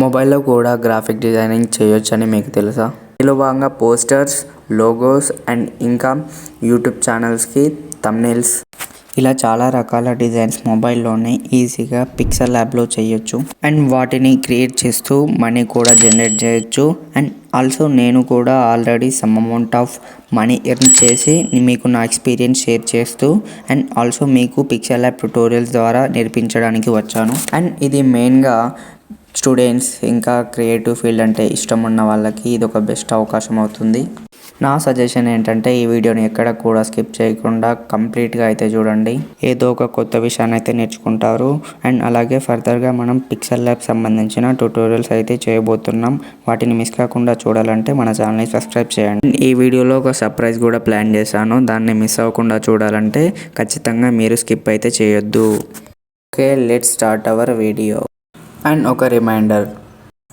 మొబైల్లో కూడా graphic designing చేయొచ్చని మీకు తెలుసా? ఇందులో భాగంగా పోస్టర్స్, లోగోస్ అండ్ ఇంకా యూట్యూబ్ ఛానల్స్కి థంబ్నెయిల్స్ ఇలా చాలా రకాల డిజైన్స్ మొబైల్లోనే ఈజీగా పిక్సెల్ ల్యాబ్లో చేయొచ్చు. అండ్ వాటిని క్రియేట్ చేస్తూ మనీ కూడా జనరేట్ చేయొచ్చు. అండ్ ఆల్సో నేను కూడా already some amount of money earn చేసి మీకు నా ఎక్స్పీరియన్స్ షేర్ చేస్తూ అండ్ ఆల్సో మీకు పిక్సెల్ ల్యాబ్ ట్యుటోరియల్స్ ద్వారా నేర్పించడానికి వచ్చాను. అండ్ ఇది మెయిన్గా స్టూడెంట్స్ ఇంకా క్రియేటివ్ ఫీల్డ్ అంటే ఇష్టం ఉన్న వాళ్ళకి ఇది ఒక బెస్ట్ అవకాశం అవుతుంది. నా సజెషన్ ఏంటంటే ఈ వీడియోని ఎక్కడ కూడా స్కిప్ చేయకుండా కంప్లీట్గా అయితే చూడండి. ఏదో ఒక కొత్త విషయాన్ని అయితే నేర్చుకుంటారు. అండ్ అలాగే ఫర్దర్గా మనం పిక్సెల్ ల్యాబ్ సంబంధించిన ట్యుటోరియల్స్ అయితే చేయబోతున్నాం. వాటిని మిస్ కాకుండా చూడాలంటే మన ఛానల్ని సబ్స్క్రైబ్ చేయండి. ఈ వీడియోలో ఒక సర్ప్రైజ్ కూడా ప్లాన్ చేశాను. దాన్ని మిస్ అవ్వకుండా చూడాలంటే ఖచ్చితంగా మీరు స్కిప్ అయితే చేయొద్దు. Okay, let's start our video. And ఒక రిమైండర్,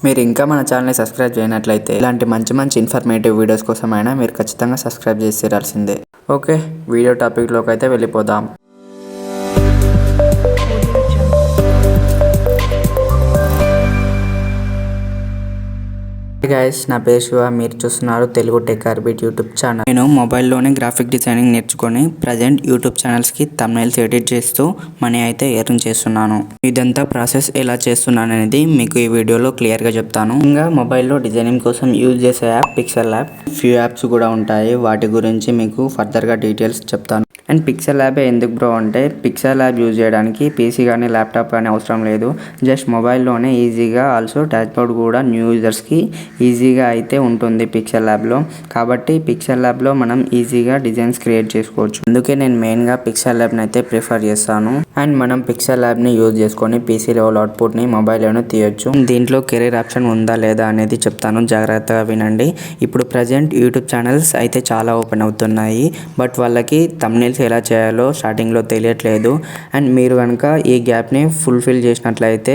మీరు ఇంకా మన ఛానల్ని సబ్స్క్రైబ్ చేయనట్లయితే ఇలాంటి మంచి ఇన్ఫర్మేటివ్ వీడియోస్ కోసమైనా మీరు ఖచ్చితంగా సబ్స్క్రైబ్ చేసి తీరాల్సిందే. ఓకే, వీడియో టాపిక్లోకి అయితే వెళ్ళిపోదాం. గైస్, నా పేరు శివ. మీరు చూస్తున్నారు Telugu tech orbit YouTube channel. నేను మొబైల్లోనే గ్రాఫిక్ డిజైనింగ్ నేర్చుకొని ప్రజెంట్ యూట్యూబ్ ఛానల్స్కి థంబ్నెయిల్స్ ఎడిట్ చేస్తూ మనీ అయితే ఎర్న్ చేస్తున్నాను. ఇదంతా ప్రాసెస్ ఎలా చేస్తున్నాను అనేది మీకు ఈ వీడియోలో క్లియర్గా చెప్తాను. ఇంకా మొబైల్లో డిజైనింగ్ కోసం యూజ్ చేసే app pixel lab. Few apps కూడా ఉంటాయి, వాటి గురించి మీకు ఫర్దర్గా డీటెయిల్స్ చెప్తాను. అండ్ పిక్సెల్ ల్యాబే ఎందుకు బ్రో అంటే, పిక్సెల్ ల్యాబ్ యూజ్ చేయడానికి పీసీ కానీ ల్యాప్టాప్ కానీ అవసరం లేదు. జస్ట్ మొబైల్లోనే ఈజీగా ఆల్సో డాష్బోర్డ్ కూడా న్యూ యూజర్స్కి ఈజీగా అయితే ఉంటుంది పిక్సెల్ ల్యాబ్లో. కాబట్టి పిక్సెల్ ల్యాబ్లో మనం ఈజీగా డిజైన్స్ క్రియేట్ చేసుకోవచ్చు. అందుకే నేను మెయిన్గా పిక్సెల్ ల్యాబ్ని అయితే ప్రిఫర్ చేస్తాను. అండ్ మనం పిక్సెల్ ల్యాబ్ని యూజ్ చేసుకొని పీసీ లెవెల్ అవుట్పుట్ని మొబైల్లోనే తీయొచ్చు. దీంట్లో కెరీర్ ఆప్షన్ ఉందా లేదా అనేది చెప్తాను, జాగ్రత్తగా వినండి. ఇప్పుడు ప్రజెంట్ యూట్యూబ్ ఛానల్స్ అయితే చాలా ఓపెన్ అవుతున్నాయి, బట్ వాళ్ళకి థంబ్నెయిల్స్ ఎలా చేయాలో స్టార్టింగ్లో తెలియట్లేదు. అండ్ మీరు కనుక ఈ గ్యాప్ని ఫుల్ఫిల్ చేసినట్లయితే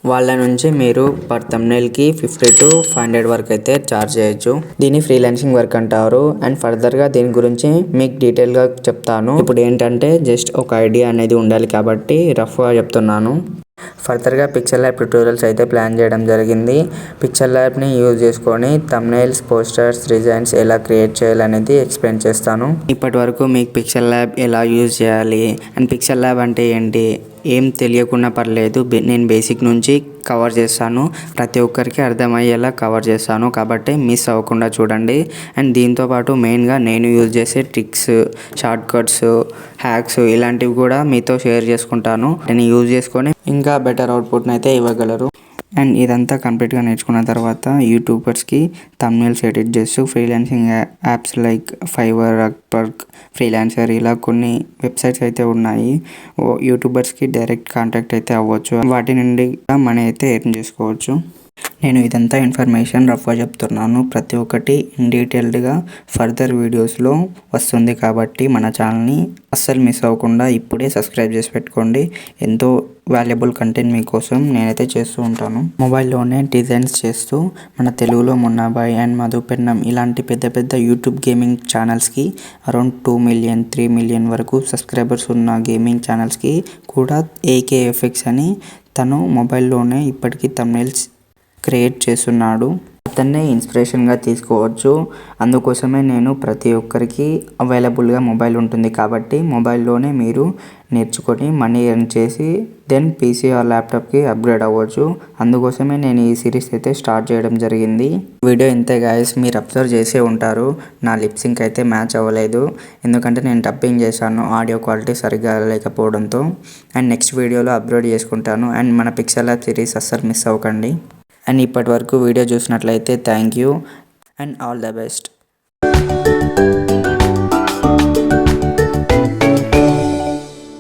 వాళ్ళ నుంచి మీరు పర్ థంబ్నెయిల్కి 50 to 500 వరకు అయితే ఛార్జ్ చేయొచ్చు. దీన్ని ఫ్రీలాన్సింగ్ వర్క్ అంటారు. అండ్ ఫర్దర్గా దీని గురించి మీకు డీటెయిల్గా చెప్తాను. ఇప్పుడు ఏంటంటే జస్ట్ ఒక ఐడియా అనేది ఉండాలి కాబట్టి రఫ్గా చెప్తున్నాను. ఫర్దర్గా పిక్సెల్ ల్యాబ్ ట్యుటోరియల్స్ అయితే ప్లాన్ చేయడం జరిగింది. పిక్సెల్ ల్యాబ్ని యూజ్ చేసుకొని థంబ్నెయిల్స్, పోస్టర్స్, డిజైన్స్ ఎలా క్రియేట్ చేయాలనేది ఎక్స్ప్లెయిన్ చేస్తాను. ఇప్పటి వరకు మీకు పిక్సెల్ ల్యాబ్ ఎలా యూజ్ చేయాలి అండ్ పిక్సెల్ ల్యాబ్ అంటే ఏంటి ఏం తెలియకుండా పర్లేదు, నేను బేసిక్ నుంచి కవర్ చేస్తాను. ప్రతి ఒక్కరికి అర్థమయ్యేలా కవర్ చేస్తాను, కాబట్టి మిస్ అవ్వకుండా చూడండి. అండ్ దీంతోపాటు మెయిన్గా నేను యూజ్ చేసే ట్రిక్స్, షార్ట్ కట్స్, హ్యాక్స్ ఇలాంటివి కూడా మీతో షేర్ చేసుకుంటాను. నేను యూజ్ చేసుకొని ఇంకా బెటర్ అవుట్పుట్ని అయితే ఇవ్వగలరు. అండ్ ఇదంతా కంప్లీట్గా నేర్చుకున్న తర్వాత యూట్యూబర్స్కి థంబ్నెయిల్స్ ఎడిట్ చేస్తూ freelancing apps like Fiverr, Upwork, freelancer ఇలా కొన్ని వెబ్సైట్స్ అయితే ఉన్నాయి. యూట్యూబర్స్కి డైరెక్ట్ కాంటాక్ట్ అయితే అవ్వచ్చు. వాటి నుండి మనీ అయితే ఎర్న్ చేసుకోవచ్చు. నేను ఇదంతా ఇన్ఫర్మేషన్ రఫ్గా చెప్తున్నాను, ప్రతి ఒక్కటి ఇన్ డీటెయిల్డ్గా ఫర్దర్ వీడియోస్లో వస్తుంది. కాబట్టి మన ఛానల్ని అస్సలు మిస్ అవ్వకుండా ఇప్పుడే సబ్స్క్రైబ్ చేసి పెట్టుకోండి. ఎంతో వాల్యుబుల్ కంటెంట్ మీకోసం నేనైతే చేస్తూ ఉంటాను. మొబైల్లోనే డిజైన్స్ చేస్తూ మన తెలుగులో మున్నాబాయ్ అండ్ మధుపెన్నం ఇలాంటి పెద్ద యూట్యూబ్ గేమింగ్ ఛానల్స్కి అరౌండ్ 2 million 3 million వరకు సబ్స్క్రైబర్స్ ఉన్న గేమింగ్ ఛానల్స్కి కూడా AKFX అని తను మొబైల్లోనే ఇప్పటికీ థంబ్నెయిల్స్ క్రియేట్ చేస్తున్నాడు. అతన్నే ఇన్స్పిరేషన్గా తీసుకోవచ్చు. అందుకోసమే నేను ప్రతి ఒక్కరికి అవైలబుల్గా మొబైల్ ఉంటుంది కాబట్టి మొబైల్లోనే మీరు నేర్చుకొని మనీ ఎర్న్ చేసి దెన్ పీసీ ఆర్ ల్యాప్టాప్కి అప్గ్రేడ్ అవ్వచ్చు. అందుకోసమే నేను ఈ సిరీస్ అయితే స్టార్ట్ చేయడం జరిగింది. వీడియో ఇంతే గాయస్, మీరు అబ్జర్వ్ చేసే ఉంటారు నా లిప్ సింక్ అయితే మ్యాచ్ అవ్వలేదు, ఎందుకంటే నేను డబ్బింగ్ చేశాను ఆడియో క్వాలిటీ సరిగ్గా లేకపోవడంతో. అండ్ నెక్స్ట్ వీడియోలో అప్లోడ్ చేసుకుంటాను. అండ్ మన పిక్సెల్ ల్యాబ్ సిరీస్ అస్సలు మిస్ అవ్వకండి. అండ్ ఇప్పటి వరకు వీడియో చూసినట్లయితే thank you and all the best.